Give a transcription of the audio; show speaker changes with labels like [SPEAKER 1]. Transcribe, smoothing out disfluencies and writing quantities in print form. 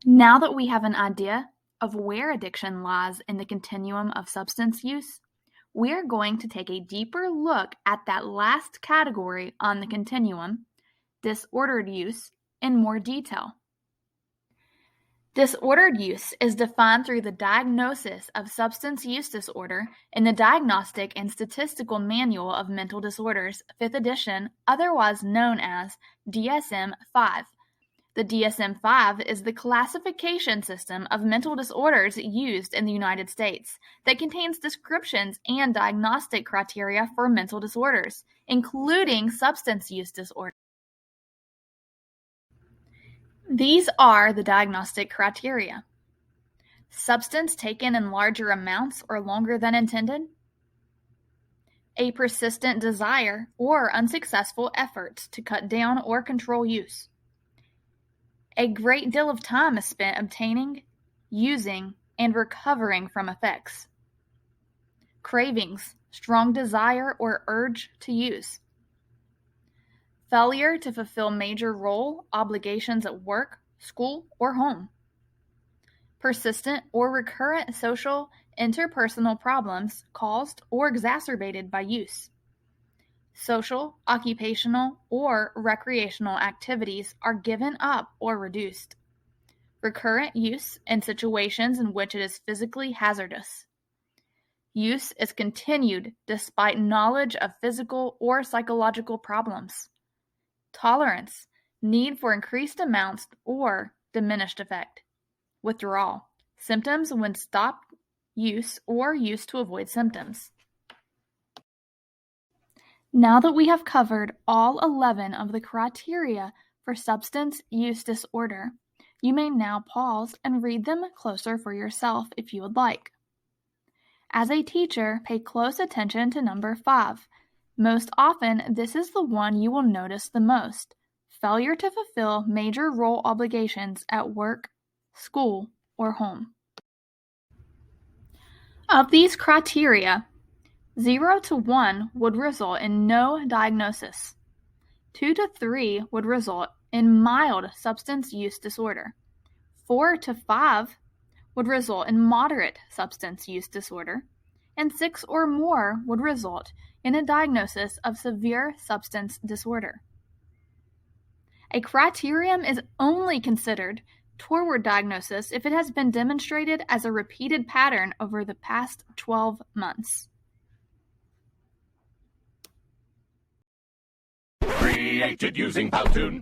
[SPEAKER 1] Now that we have an idea of where addiction lies in the continuum of substance use, we are going to take a deeper look at that last category on the continuum, disordered use, in more detail. Disordered use is defined through the Diagnosis of Substance Use Disorder in the Diagnostic and Statistical Manual of Mental Disorders, 5th edition, otherwise known as DSM-5. The DSM-5 is the classification system of mental disorders used in the United States that contains descriptions and diagnostic criteria for mental disorders, including substance use disorder. These are the diagnostic criteria. Substance taken in larger amounts or longer than intended. A persistent desire or unsuccessful efforts to cut down or control use. A great deal of time is spent obtaining, using, and recovering from effects. Cravings, strong desire or urge to use. Failure to fulfill major role obligations at work, school, or home. Persistent or recurrent social, interpersonal problems caused or exacerbated by use. Social, occupational, or recreational activities are given up or reduced. Recurrent use in situations in which it is physically hazardous. Use is continued despite knowledge of physical or psychological problems. Tolerance, need for increased amounts or diminished effect. Withdrawal, symptoms when stopped use or use to avoid symptoms. Now that we have covered all 11 of the criteria for substance use disorder, you may now pause and read them closer for yourself if you would like. As a teacher, pay close attention to number 5. Most often, this is the one you will notice the most: failure to fulfill major role obligations at work, school, or home. Of these criteria, 0 to 1 would result in no diagnosis. 2 to 3 would result in mild substance use disorder. 4 to 5 would result in moderate substance use disorder. And 6 or more would result in a diagnosis of severe substance disorder. A criterion is only considered toward diagnosis if it has been demonstrated as a repeated pattern over the past 12 months.
[SPEAKER 2] Created using Powtoon.